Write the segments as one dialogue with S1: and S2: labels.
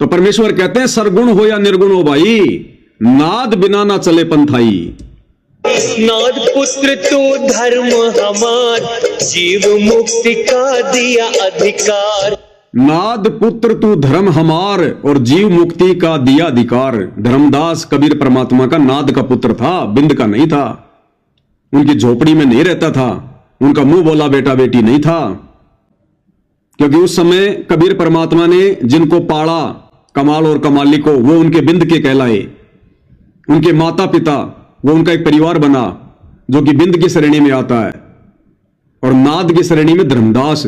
S1: तो परमेश्वर कहते हैं सरगुण हो या निर्गुण हो भाई, नाद बिना ना चले पंथाई।
S2: नाद पुत्र तो धर्म हमार, जीव मुक्ति का दिया अधिकार।
S1: नाद पुत्र तू धर्म हमार और जीव मुक्ति का दिया अधिकार। धर्मदास कबीर परमात्मा का नाद का पुत्र था, बिंद का नहीं था। उनकी झोपड़ी में नहीं रहता था, उनका मुंह बोला बेटा बेटी नहीं था। क्योंकि उस समय कबीर परमात्मा ने जिनको पाला, कमाल और कमाली को, वो उनके बिंद के कहलाए। उनके माता पिता, वो उनका एक परिवार बना जो कि बिंद की श्रेणी में आता है, और नाद की श्रेणी में धर्मदास।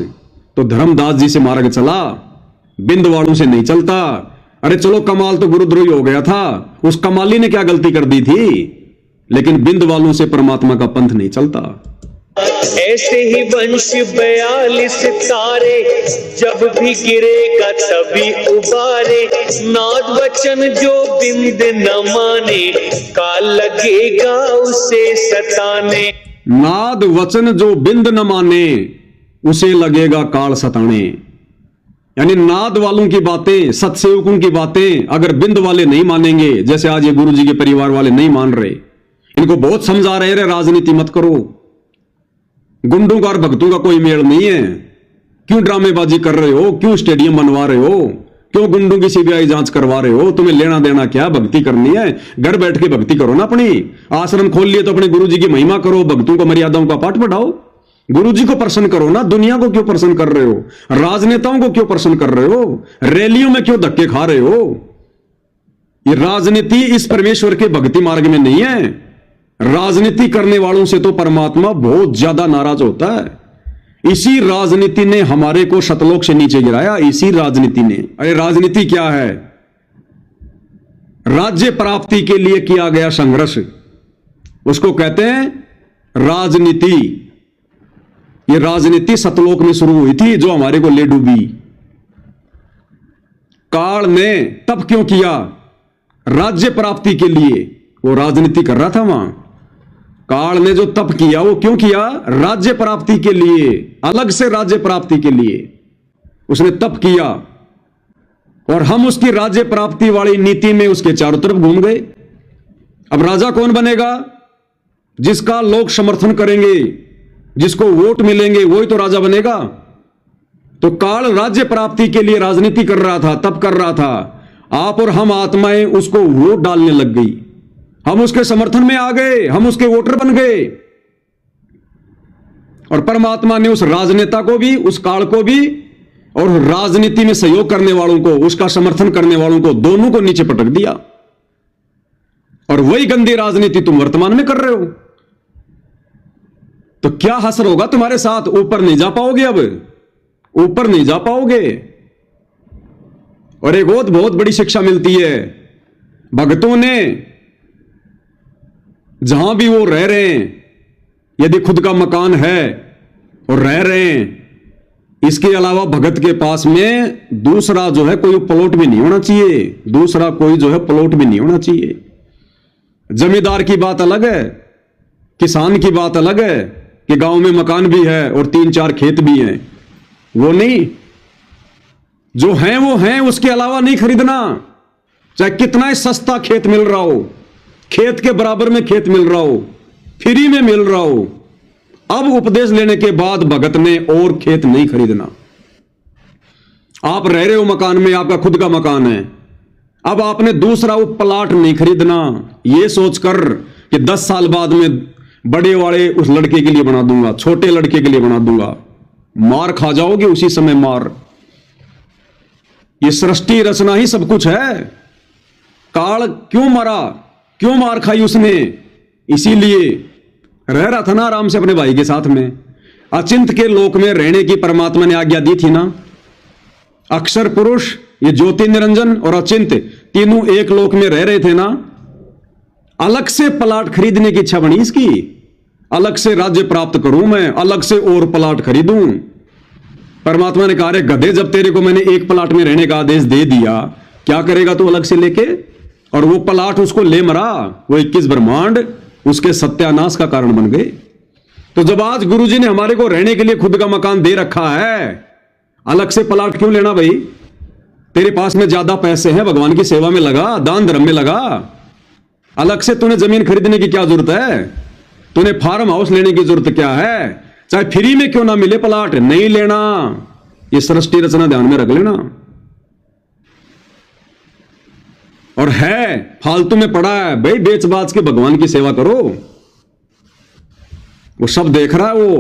S1: तो धर्मदास जी से मार्ग चला, बिंद वालों से नहीं चलता। अरे चलो कमाल तो गुरुद्रोही हो गया था, उस कमाली ने क्या गलती कर दी थी, लेकिन बिंद वालों से परमात्मा का पंथ नहीं चलता।
S2: ऐसे ही वंश 42 तारे, जब भी गिरेगा तभी उबारे। नाद वचन जो बिंद न माने, काल लगेगा उसे सताने।
S1: नाद वचन जो बिंद न माने, उसे लगेगा काल सताने। यानी नाद वालों की बातें, सत्सेवकों की बातें अगर बिंद वाले नहीं मानेंगे, जैसे आज ये गुरु जी के परिवार वाले नहीं मान रहे, इनको बहुत समझा रहे रे राजनीति मत करो, गुंडों का और भक्तों का कोई मेल नहीं है, क्यों ड्रामेबाजी कर रहे हो, क्यों स्टेडियम बनवा रहे हो, क्यों गुंडों की सीबीआई जांच करवा रहे हो, तुम्हें लेना देना क्या, भक्ति करनी है घर बैठ के भक्ति करो ना। अपनी आश्रम खोल लिए तो अपने गुरु जी की महिमा करो, भक्तों को मर्यादाओं का पाठ पढ़ाओ, गुरु जी को प्रसन्न करो ना। दुनिया को क्यों प्रसन्न कर रहे हो, राजनेताओं को क्यों प्रसन्न कर रहे हो, रैलियों में क्यों धक्के खा रहे हो। ये राजनीति इस परमेश्वर के भक्ति मार्ग में नहीं है। राजनीति करने वालों से तो परमात्मा बहुत ज्यादा नाराज होता है। इसी राजनीति ने हमारे को शतलोक से नीचे गिराया, इसी राजनीति ने। अरे राजनीति क्या है, राज्य प्राप्ति के लिए किया गया संघर्ष, उसको कहते हैं राजनीति। ये राजनीति सतलोक में शुरू हुई थी जो हमारे को ले डूबी। काल ने तब क्यों किया, राज्य प्राप्ति के लिए वो राजनीति कर रहा था वहां। काल ने जो तप किया वो क्यों किया, राज्य प्राप्ति के लिए, अलग से राज्य प्राप्ति के लिए उसने तप किया। और हम उसकी राज्य प्राप्ति वाली नीति में उसके चारों तरफ घूम गए। अब राजा कौन बनेगा, जिसका लोग समर्थन करेंगे, जिसको वोट मिलेंगे, वही तो राजा बनेगा। तो काल राज्य प्राप्ति के लिए राजनीति कर रहा था, तप कर रहा था। आप और हम आत्माएं उसको वोट डालने लग गई, हम उसके समर्थन में आ गए, हम उसके वोटर बन गए। और परमात्मा ने उस राजनेता को भी, उस काल को भी, और राजनीति में सहयोग करने वालों को, उसका समर्थन करने वालों को, दोनों को नीचे पटक दिया। और वही गंदी राजनीति तुम वर्तमान में कर रहे हो। तो क्या हसर होगा तुम्हारे साथ, ऊपर नहीं जा पाओगे, अब ऊपर नहीं जा पाओगे। और एक बहुत बड़ी शिक्षा मिलती है भक्तों ने, जहां भी वो रह रहे हैं, यदि खुद का मकान है और रह रहे हैं, इसके अलावा भगत के पास में दूसरा जो है कोई प्लॉट भी नहीं होना चाहिए, दूसरा कोई जो है प्लॉट भी नहीं होना चाहिए। जमींदार की बात अलग है, किसान की बात अलग है कि गांव में मकान भी है और 3-4 खेत भी हैं, वो नहीं। जो हैं वो हैं, उसके अलावा नहीं खरीदना, चाहे कितना ही सस्ता खेत मिल रहा हो, खेत के बराबर में खेत मिल रहा हो, फ्री में मिल रहा हो। अब उपदेश लेने के बाद भगत ने और खेत नहीं खरीदना। आप रह रहे हो मकान में, आपका खुद का मकान है, अब आपने दूसरा वो प्लाट नहीं खरीदना, ये सोचकर कि 10 साल बाद में बड़े वाले उस लड़के के लिए बना दूंगा, छोटे लड़के के लिए बना दूंगा। मार खा जाओगे उसी समय मार। ये सृष्टि रचना ही सब कुछ है। काल क्यों मरा, क्यों मार खाई उसने, इसीलिए रह रहा था ना आराम से अपने भाई के साथ में। अचिंत के लोक में रहने की परमात्मा ने आज्ञा दी थी ना। अक्षर पुरुष, ये ज्योति निरंजन और अचिंत तीनों एक लोक में रह रहे थे ना। अलग से प्लाट खरीदने की इच्छा बनी इसकी, अलग से राज्य प्राप्त करूं मैं, अलग से और प्लाट खरीदूं। परमात्मा ने कहा रे गधे, जब तेरे को मैंने एक प्लाट में रहने का आदेश दे दिया, क्या करेगा तू अलग से लेके। और वो प्लाट उसको ले मरा, वो 21 ब्रह्मांड उसके सत्यानाश का कारण बन गए। तो जब आज गुरुजी ने हमारे को रहने के लिए खुद का मकान दे रखा है, अलग से प्लाट क्यों लेना भाई। तेरे पास में ज्यादा पैसे हैं, भगवान की सेवा में लगा, दान धर्म में लगा। अलग से तूने जमीन खरीदने की क्या जरूरत है? तूने फार्म हाउस लेने की जरूरत क्या है? चाहे फ्री में क्यों ना मिले प्लाट, नहीं लेना। ये सृष्टि रचना ध्यान में रख लेना। और है फालतू में पड़ा है भाई, बेच बाच के भगवान की सेवा करो, वो सब देख रहा है वो।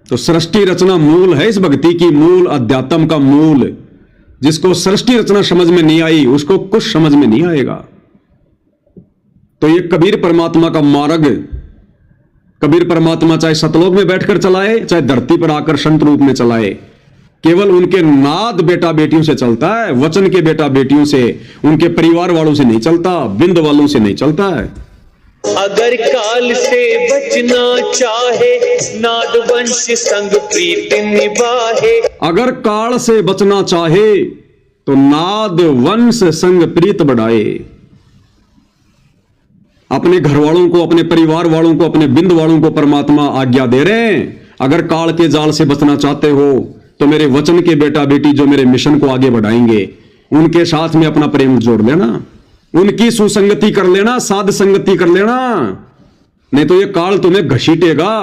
S1: तो सृष्टि रचना मूल है इस भक्ति की, मूल अध्यात्म का मूल। जिसको सृष्टि रचना समझ में नहीं आई उसको कुछ समझ में नहीं आएगा। तो ये कबीर परमात्मा का मार्ग, कबीर परमात्मा चाहे सतलोक में बैठकर चलाए, चाहे धरती पर आकर संत रूप में चलाए, केवल उनके नाद बेटा बेटियों से चलता है, वचन के बेटा बेटियों से, उनके परिवार वालों से नहीं चलता, बिंद वालों से नहीं चलता है।
S2: अगर काल से बचना चाहे, नाद वंश संग प्रीत निभाए।
S1: अगर काल से बचना चाहे तो नाद वंश संग प्रीत बढ़ाए। अपने घर वालों को, अपने परिवार वालों को, अपने बिंद वालों को परमात्मा आज्ञा दे रहे हैं, अगर काल के जाल से बचना चाहते हो तो मेरे वचन के बेटा बेटी जो मेरे मिशन को आगे बढ़ाएंगे उनके साथ में अपना प्रेम जोड़ लेना, उनकी सुसंगति कर लेना, साध संगति कर लेना, नहीं तो ये काल तुम्हें घसीटेगा।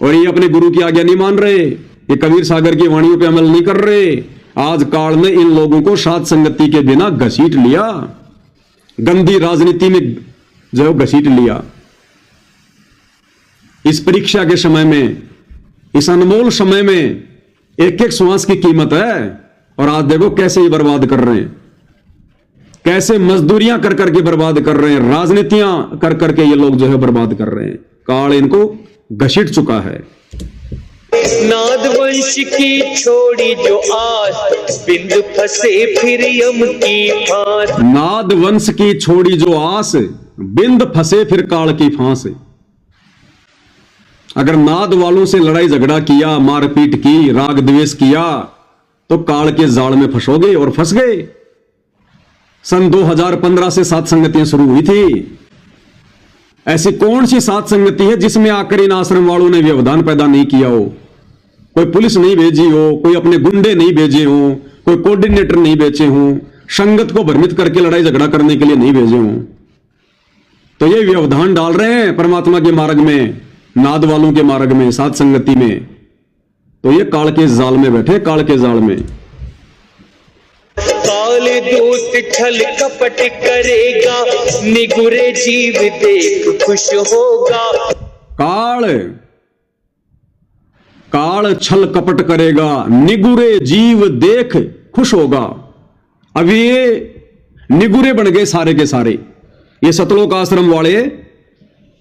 S1: और ये अपने गुरु की आज्ञा नहीं मान रहे, ये कबीर सागर की वाणियों पे अमल नहीं कर रहे। आज काल ने इन लोगों को साध संगति के बिना घसीट लिया, गंदी राजनीति में जो घसीट लिया। इस परीक्षा के समय में, इस अनमोल समय में एक एक श्वास की कीमत है। और आज देखो कैसे ये बर्बाद कर रहे हैं, कैसे मजदूरियां कर करके बर्बाद कर रहे हैं, राजनीतियां कर करके ये लोग जो है बर्बाद कर रहे हैं। काल इनको घसीट चुका है।
S2: नाद वंश की छोड़ी जो आस, बिंद फंसे फिर यम की फांस।
S1: नाद वंश की छोड़ी जो आस, बिंद फंसे फिर काल की फांस। अगर नाद वालों से लड़ाई झगड़ा किया, मारपीट की, राग द्वेष किया तो काल के जाल में फंसोगे और फंस गए। सन 2015 से सात संगतियां शुरू हुई थी। ऐसी कौन सी सात संगति है जिसमें आकर इन आश्रम वालों ने व्यवधान पैदा नहीं किया हो? कोई पुलिस नहीं भेजी हो, कोई अपने गुंडे नहीं भेजे हो, कोई कोऑर्डिनेटर नहीं भेजे हो, संगत को भ्रमित करके लड़ाई झगड़ा करने के लिए नहीं भेजे हो। तो ये व्यवधान डाल रहे हैं परमात्मा के मार्ग में, नाद वालों के मार्ग में, सात संगति में। तो ये काल के जाल में बैठे, काल के जाल में।
S2: काल दूत छल कपट करेगा, निगुरे जीव देख खुश होगा। काल
S1: छल कपट करेगा, निगुरे जीव देख खुश होगा। अब ये निगुरे बन गए सारे के सारे, ये सतलोक आश्रम वाले,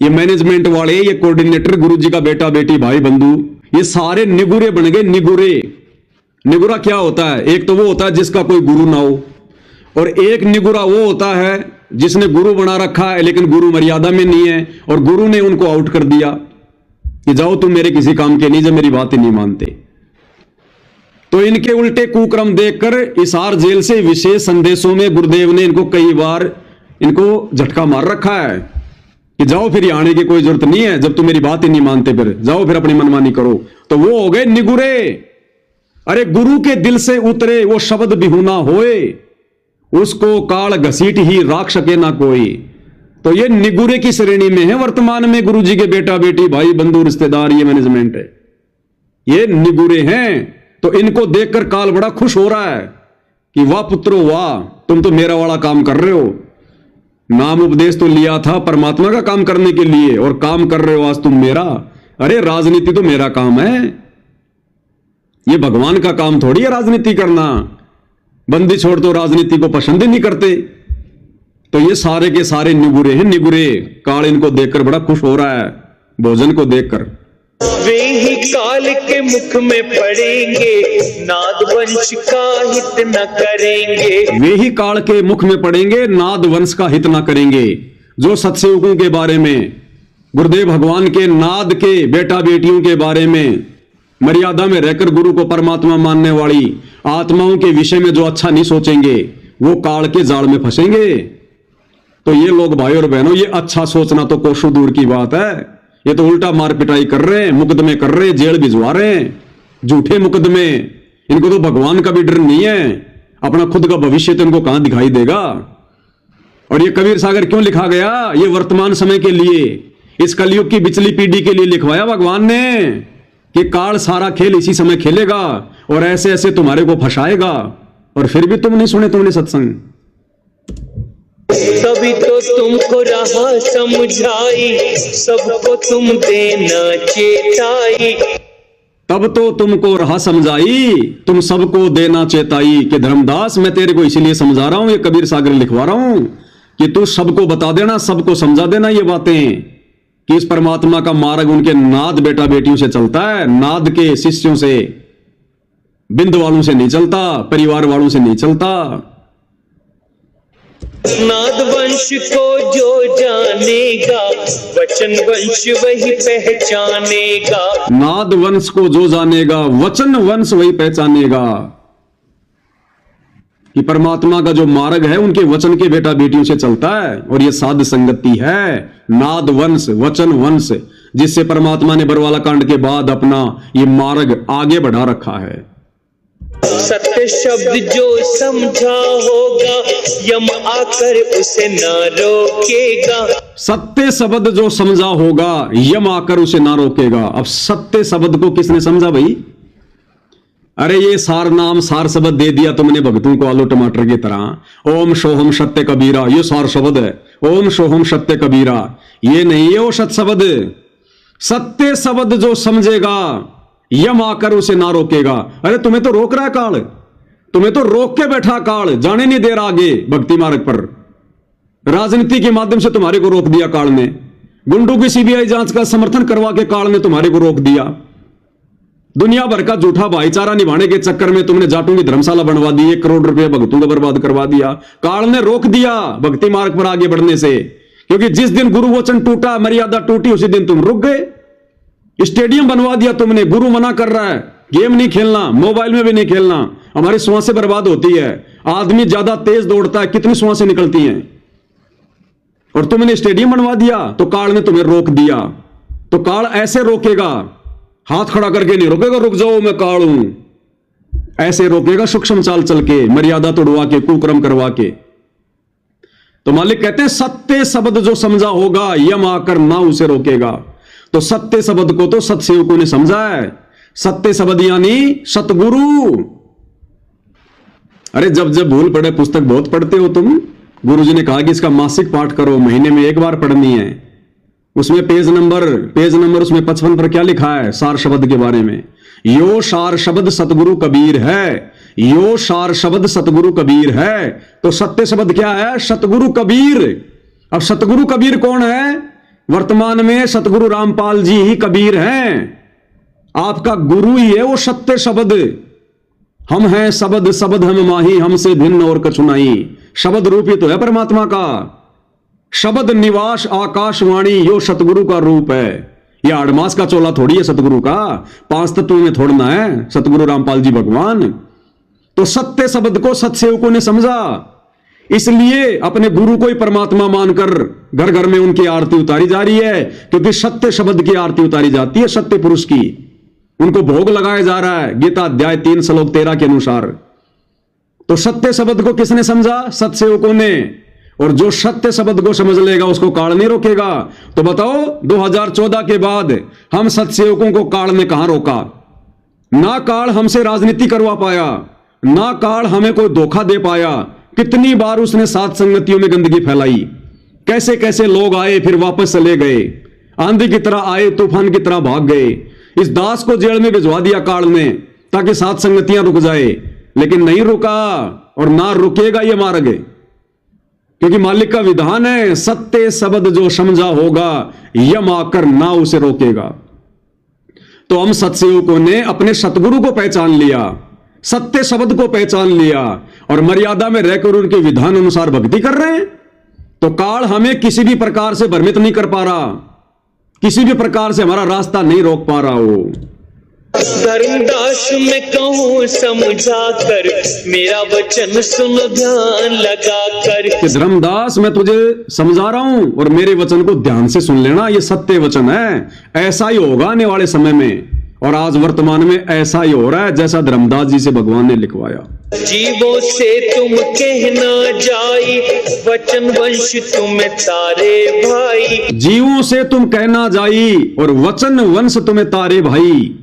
S1: ये मैनेजमेंट वाले, ये कोऑर्डिनेटर, गुरुजी का बेटा बेटी भाई बंधु, ये सारे निगुरे बन गए। निगुरा क्या होता है? एक तो वो होता है जिसका कोई गुरु ना हो, और एक निगुरा वो होता है जिसने गुरु बना रखा है लेकिन गुरु मर्यादा में नहीं है, और गुरु ने उनको आउट कर दिया कि जाओ तुम मेरे किसी काम के नहीं, जब मेरी बात ही नहीं मानते। तो इनके उल्टे कुक्रम देखकर हिसार जेल से विशेष संदेशों में गुरुदेव ने इनको कई बार इनको झटका मार रखा है कि जाओ फिर आने की कोई जरूरत नहीं है, जब तुम मेरी बात ही नहीं मानते फिर जाओ, फिर अपनी मनमानी करो। तो वो हो गए निगुरे। अरे गुरु के दिल से उतरे वो शब्द बिहुना होए, उसको काल घसीट ही राख सके ना कोई। तो ये निगुरे की श्रेणी में है वर्तमान में गुरुजी के बेटा बेटी भाई बंधु रिश्तेदार, ये मैनेजमेंट है, ये निगुरे हैं। तो इनको देखकर काल बड़ा खुश हो रहा है कि वाह पुत्रो वाह, तुम तो मेरा वाला काम कर रहे हो। नाम उपदेश तो लिया था परमात्मा का काम करने के लिए, और काम कर रहे हो आज तुम मेरा। अरे राजनीति तो मेरा काम है, ये भगवान का काम थोड़ी है राजनीति करना। बंदी छोड़ तो राजनीति को पसंद ही नहीं करते। तो ये सारे के सारे निगुरे हैं, निगुरे। काल इनको देखकर बड़ा खुश हो रहा है, भोजन को देखकर।
S2: वे ही काल के मुख में पड़ेंगे, नाद वंश का हित न करेंगे।
S1: वे ही काल के मुख में पड़ेंगे, नाद वंश का हित न करेंगे। जो सत्सेवकों के बारे में, गुरुदेव भगवान के नाद के बेटा बेटियों के बारे में मर्यादा में रहकर गुरु को परमात्मा मानने वाली आत्माओं के विषय में जो अच्छा नहीं सोचेंगे, वो काल के जाल में फंसेंगे। तो ये लोग भाई और बहनों, ये अच्छा सोचना तो कोसों दूर की बात है। ये तो उल्टा मार पिटाई कर रहे हैं, मुकदमे कर रहे हैं, जेल भिजवा रहे हैं। झूठे मुकदमे, इनको तो भगवान का भी डर नहीं है, अपना खुद का भविष्य तो इनको कहां दिखाई देगा। और ये कबीर सागर क्यों लिखा गया? ये वर्तमान समय के लिए, इस कलयुग की बिचली पीढ़ी के लिए लिखवाया भगवान ने कि काल सारा खेल इसी समय खेलेगा और ऐसे ऐसे तुम्हारे को फंसाएगा। और फिर भी तुम नहीं सुने, तुमने सत्संग।
S2: तभी तो तुमको राह समझाई, सबको तुम देना चेताई।
S1: तब तो तुमको राह समझाई, तुम सबको देना चेताई। कि धर्मदास मैं तेरे को इसीलिए समझा रहा हूं, ये कबीर सागर लिखवा रहा हूं कि तू सबको बता देना, सबको समझा देना ये बातें कि इस परमात्मा का मार्ग उनके नाद बेटा बेटियों से चलता है, नाद के शिष्यों से, बिंद वालों से नहीं चलता, परिवार वालों से नहीं चलता।
S2: नाद वंश को जो जानेगा, वचन वंश वही पहचानेगा।
S1: नाद वंश को जो जानेगा, वचन वंश वही पहचानेगा। कि परमात्मा का जो मार्ग है उनके वचन के बेटा बेटियों से चलता है। और ये साध संगति है, नाद वंश, वचन वंश, जिससे परमात्मा ने बरवाला कांड के बाद अपना ये मार्ग आगे बढ़ा रखा है।
S2: सत्य शब्द जो समझा होगा, यम आकर उसे ना रोकेगा।
S1: सत्य शब्द जो समझा होगा, यम आकर उसे ना रोकेगा। अब सत्य शब्द को किसने समझा भाई? अरे ये सार नाम सार शब्द दे दिया तुमने भक्तों को आलू टमाटर की तरह। ओम सोहम सत्य कबीरा, ये सार शब्द है। ओम सोहम सत्य कबीरा, ये नहीं है वो सत शब्द। सत्य शब्द जो समझेगा, यम आकर उसे ना रोकेगा। अरे तुम्हें तो रोक रहा है काल, तुम्हें तो रोक के बैठा काल, जाने नहीं दे रहा आगे भक्ति मार्ग पर। राजनीति के माध्यम से तुम्हारे को रोक दिया काल ने, गुंडों की सीबीआई जांच का समर्थन करवा के काल ने तुम्हारे को रोक दिया। दुनिया भर का झूठा भाईचारा निभाने के चक्कर में तुमने जाटों की धर्मशाला बनवा दी, 1 करोड़ रुपए भक्तों को बर्बाद करवा दिया। काल ने रोक दिया भक्ति मार्ग पर आगे बढ़ने से, क्योंकि जिस दिन गुरु वचन टूटा, मर्यादा टूटी, उसी दिन तुम रुक गए। स्टेडियम बनवा दिया तुमने, गुरु मना कर रहा है गेम नहीं खेलना, मोबाइल में भी नहीं खेलना, हमारी श्वासें बर्बाद होती है, आदमी ज्यादा तेज दौड़ता है, कितनी श्वासें निकलती हैं, और तुमने स्टेडियम बनवा दिया तो काल ने तुम्हें रोक दिया। तो काल ऐसे रोकेगा, हाथ खड़ा करके नहीं रोकेगा रुक जाओ मैं काल हूं, ऐसे रोकेगा सूक्ष्म चाल चल के, मर्यादा तोड़वा के, कुकर्म करवा के। तो मालिक कहते हैं सत्य शब्द जो समझा होगा, यम आकर ना उसे रोकेगा। तो सत्य शब्द को तो सत्सेवकों ने समझा है। सत्य शब्द यानी सतगुरु। अरे जब जब भूल पड़े, पुस्तक बहुत पढ़ते हो तुम, गुरुजी ने कहा कि इसका मासिक पाठ करो, महीने में 1 बार पढ़नी है। उसमें पेज नंबर उसमें 55 पर क्या लिखा है सार शब्द के बारे में? यो सार शब्द सतगुरु कबीर है, यो सार शब्द सतगुरु कबीर है। तो सत्य शब्द क्या है? सतगुरु कबीर। अब सतगुरु कबीर कौन है? वर्तमान में सतगुरु रामपाल जी ही कबीर हैं। आपका गुरु ही है वो सत्य शब्द। हम हैं शब्द, शब्द हम माही, हमसे भिन्न और कछु नहीं। शब्द रूप ही तो है परमात्मा का। शब्द निवास आकाशवाणी, यो सतगुरु का रूप है। यह 8 मास का चोला थोड़ी है सतगुरु का, 5 तत्वों में थोड़ना है सतगुरु रामपाल जी भगवान। तो सत्य शब्द को सत्सेवकों ने समझा, इसलिए अपने गुरु को ही परमात्मा मानकर घर घर में उनकी आरती उतारी जा रही है, क्योंकि सत्य शब्द की आरती उतारी जाती है, सत्य पुरुष की। उनको भोग लगाया जा रहा है गीता अध्याय 3 श्लोक 13 के अनुसार। तो सत्य शब्द को किसने समझा? सत्सेवकों ने। और जो सत्य शब्द को समझ लेगा उसको काल नहीं रोकेगा। तो बताओ 2014 के बाद हम सत्सेवकों को काल ने कहां रोका? ना काल हमसे राजनीति करवा पाया, ना काल हमें कोई धोखा दे पाया। कितनी बार उसने सात संगतियों में गंदगी फैलाई, कैसे कैसे लोग आए फिर वापस चले गए, आंधी की तरह आए तूफान की तरह भाग गए। इस दास को जेल में भिजवा दिया काल ने ताकि सात संगतियां रुक जाए, लेकिन नहीं रुका और ना रुकेगा ये मार्ग, क्योंकि मालिक का विधान है सत्य शब्द जो समझा होगा यम आकर ना उसे रोकेगा। तो हम सत्सेवकों ने अपने सतगुरु को पहचान लिया, सत्य शब्द को पहचान लिया और मर्यादा में रहकर उनके विधान अनुसार भक्ति कर रहे हैं। तो काल हमें किसी भी प्रकार से भ्रमित नहीं कर पा रहा, किसी भी प्रकार से हमारा रास्ता नहीं रोक पा रहा हो।
S2: धर्मदास में कहूँ समझा कर, मेरा वचन सुन ध्यान लगा कर।
S1: धर्मदास मैं तुझे समझा रहा हूं और मेरे वचन को ध्यान से सुन लेना, ये सत्य वचन है। ऐसा ही होगा आने वाले समय में। और आज वर्तमान में ऐसा ही हो रहा है जैसा धर्मदास जी से भगवान ने लिखवाया।
S2: जीवों से तुम कहना जाई, वचन वंश तुम्हें तारे भाई।
S1: जीवों से तुम कहना जाई और वचन वंश तुम्हें तारे भाई।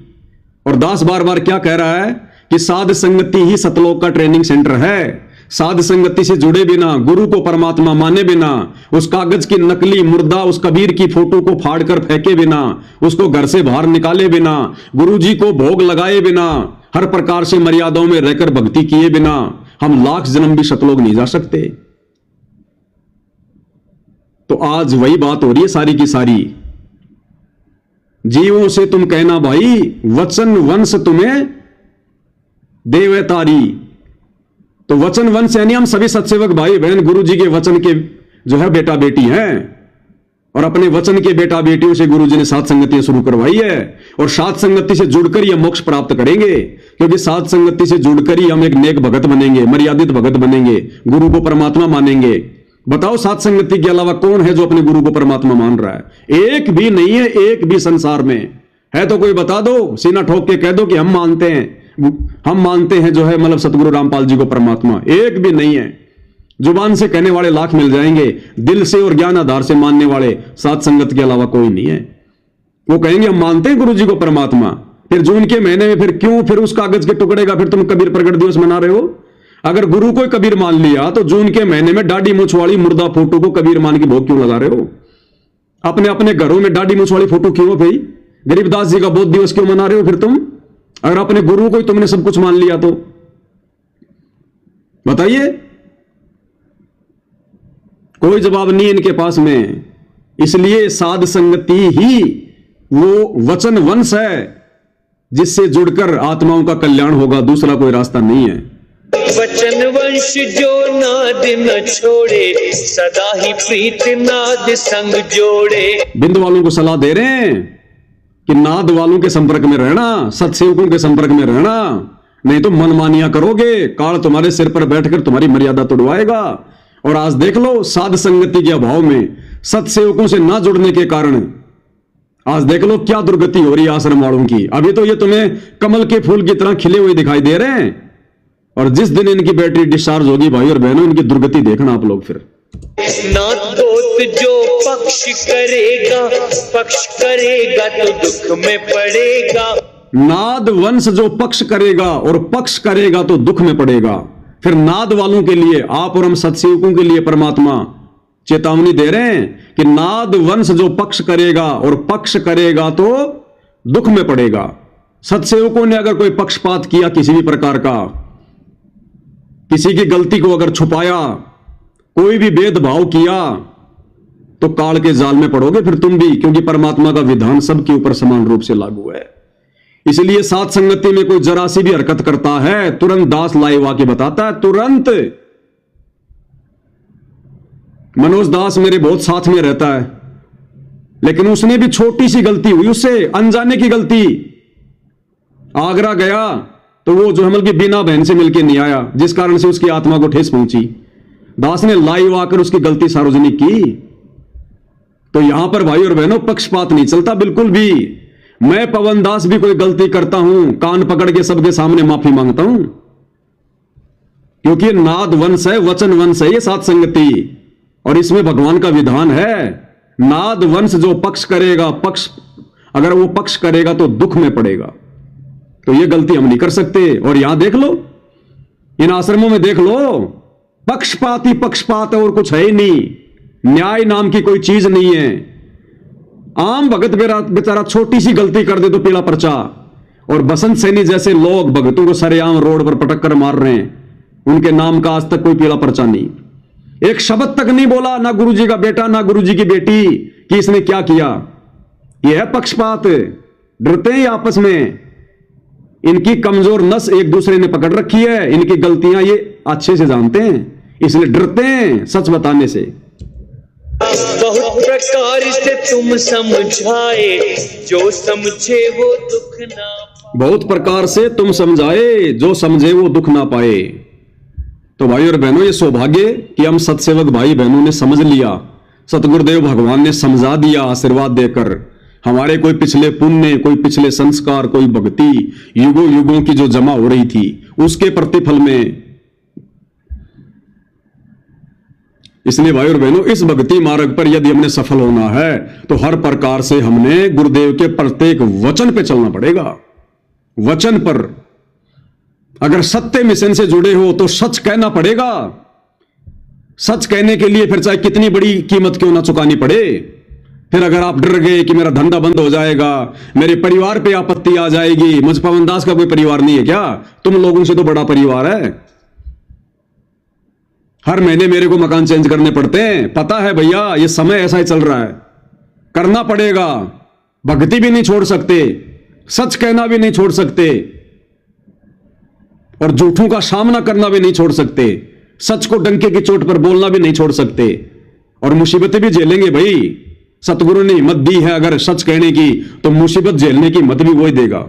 S1: और दास बार बार क्या कह रहा है कि साध संगति ही सतलोक का ट्रेनिंग सेंटर है। साध संगति से जुड़े बिना, गुरु को परमात्मा माने बिना, उस कागज की नकली मुर्दा उस कबीर की फोटो को फाड़कर फेंके बिना, उसको घर से बाहर निकाले बिना, गुरु जी को भोग लगाए बिना, हर प्रकार से मर्यादाओं में रहकर भक्ति किए बिना हम लाख जन्म भी सतलोक नहीं जा सकते। तो आज वही बात हो रही है सारी की सारी। जीवों से तुम कहना भाई, वचन वंश तुम्हें देवे तारी। तो वचन वंश यानी हम सभी सत्सेवक भाई बहन गुरु जी के वचन के जो है बेटा बेटी हैं, और अपने वचन के बेटा बेटियों से गुरु जी ने साथ संगति शुरू करवाई है। और साथ संगति से जुड़कर ही हम मोक्ष प्राप्त करेंगे, क्योंकि साथ संगति से जुड़कर ही हम एक नेक भगत बनेंगे, मर्यादित भगत बनेंगे, गुरु को परमात्मा मानेंगे। बताओ साथ संगति के अलावा कौन है जो अपने गुरु को परमात्मा मान रहा है? एक भी नहीं है, एक भी संसार में है तो कोई बता दो, सीना ठोक के कह दो कि हम मानते हैं जो है मतलब सतगुरु रामपाल जी को परमात्मा। एक भी नहीं है। जुबान से कहने वाले लाख मिल जाएंगे, दिल से और ज्ञान आधार से मानने वाले साथ संगत के अलावा कोई नहीं है। वो कहेंगे हम मानते हैं गुरु जी को परमात्मा, फिर जून के महीने में फिर क्यों फिर उस कागज के टुकड़े का फिर तुम कबीर प्रगट दिवस मना रहे हो? अगर गुरु को कबीर मान लिया तो जून के महीने में दाढ़ी मूछ वाली मुर्दा फोटो को कबीर मान के भोग क्यों लगा रहे हो? अपने अपने घरों में दाढ़ी मूछ वाली फोटो क्यों भाई? गरीबदास जी का बोध दिवस क्यों मना रहे हो फिर तुम? अगर अपने गुरु को ही तुमने सब कुछ मान लिया तो बताइए। कोई जवाब नहीं इनके पास में। इसलिए साध संगति ही वो वचन वंश है जिससे जुड़कर आत्माओं का कल्याण होगा, दूसरा कोई रास्ता नहीं है।
S2: वचन वंश जो नाद न छोड़े, सदा ही प्रीत नाद संग जोड़े।
S1: बिंद वालों को सलाह दे रहे हैं कि नाद वालों के संपर्क में रहना, सत्सेवकों के संपर्क में रहना, नहीं तो मनमानियां करोगे, काल तुम्हारे सिर पर बैठकर तुम्हारी मर्यादा तोड़वाएगा। और आज देख लो साध संगति के अभाव में, सत्सेवकों से ना जुड़ने के कारण आज देख लो क्या दुर्गति हो रही है आश्रम वालों की। अभी तो ये तुम्हें कमल के फूल की तरह खिले हुए दिखाई दे रहे हैं, और जिस दिन इनकी बैटरी डिस्चार्ज होगी भाई और बहनों, इनकी दुर्गति देखना आप लोग फिर।
S2: नादोत जो पक्ष करेगा तो दुख में पड़ेगा।
S1: नाद वंश जो पक्ष करेगा और पक्ष करेगा तो दुख में पड़ेगा। फिर नाद वालों के लिए, आप और हम सत्सेवकों के लिए परमात्मा चेतावनी दे रहे हैं कि नाद वंश जो पक्ष करेगा और पक्ष करेगा तो दुख में पड़ेगा। सत्सेवकों ने अगर कोई पक्षपात किया किसी भी प्रकार का, किसी की गलती को अगर छुपाया, कोई भी भेदभाव किया, तो काल के जाल में पड़ोगे फिर तुम भी, क्योंकि परमात्मा का विधान सबके ऊपर समान रूप से लागू है। इसलिए साथ संगति में कोई जरा सी भी हरकत करता है, तुरंत दास लाइव आके बताता है, तुरंत। मनोज दास मेरे बहुत साथ में रहता है, लेकिन उसने भी छोटी सी गलती हुई, उससे अनजाने की गलती, आगरा गया तो वो जो हमल की बिना बहन से मिलके नहीं आया, जिस कारण से उसकी आत्मा को ठेस पहुंची। दास ने लाइव आकर उसकी गलती सार्वजनिक की। तो यहां पर भाई और बहनों पक्षपात नहीं चलता बिल्कुल भी। मैं पवन दास भी कोई गलती करता हूं, कान पकड़ के सबके सामने माफी मांगता हूं, क्योंकि नाद वंश है, वचन वंश है ये साथ संगति, और इसमें भगवान का विधान है, नाद वंश जो पक्ष करेगा, अगर वो पक्ष करेगा तो दुख में पड़ेगा। तो ये गलती हम नहीं कर सकते। और यहां देख लो, इन आश्रमों में देख लो, पक्षपात ही पक्षपात है और कुछ है ही नहीं। न्याय नाम की कोई चीज नहीं है। आम भगत बेचारा छोटी सी गलती कर दे तो पीला पर्चा, और बसंत सैनी जैसे लोग भगतों को सरेआम रोड पर पटक कर मार रहे हैं, उनके नाम का आज तक कोई पीला पर्चा नहीं। एक शब्द तक नहीं बोला, ना गुरुजी का बेटा ना गुरुजी की बेटी, कि इसने क्या किया। यह है पक्षपात। डरते हैं आपस में, इनकी कमजोर नस एक दूसरे ने पकड़ रखी है, इनकी गलतियां ये अच्छे से जानते हैं, इसलिए डरते हैं सच बताने से।
S2: बहुत प्रकार से तुम समझाए, जो समझे वो दुख ना पाए।
S1: बहुत प्रकार से तुम समझाए, जो समझे वो दुख ना पाए। तो भाई और बहनों, ये सौभाग्य कि हम सत्सेवक भाई बहनों ने समझ लिया, सतगुरुदेव भगवान ने समझा दिया आशीर्वाद देकर हमारे कोई पिछले पुण्य, कोई पिछले संस्कार, कोई भक्ति युगों युगों की जो जमा हो रही थी, उसके प्रतिफल में। इसलिए भाई और बहनों, इस भक्ति मार्ग पर यदि हमने सफल होना है तो हर प्रकार से हमने गुरुदेव के प्रत्येक वचन पे चलना पड़ेगा। वचन पर अगर सत्य मिशन से जुड़े हो तो सच कहना पड़ेगा। सच कहने के लिए फिर चाहे कितनी बड़ी कीमत क्यों ना चुकानी पड़े। फिर अगर आप डर गए कि मेरा धंधा बंद हो जाएगा, मेरे परिवार पे आपत्ति आ जाएगी, मुझ पवन दास का कोई परिवार नहीं है क्या? तुम लोगों से तो बड़ा परिवार है। हर महीने मेरे को मकान चेंज करने पड़ते हैं, पता है भैया, ये समय ऐसा ही चल रहा है, करना पड़ेगा। भक्ति भी नहीं छोड़ सकते, सच कहना भी नहीं छोड़ सकते, और झूठों का सामना करना भी नहीं छोड़ सकते, सच को डंके की चोट पर बोलना भी नहीं छोड़ सकते, और मुसीबतें भी झेलेंगे भाई। सतगुरु ने हिम्मत दी है अगर सच कहने की, तो मुसीबत झेलने की हिम्मत भी वही देगा।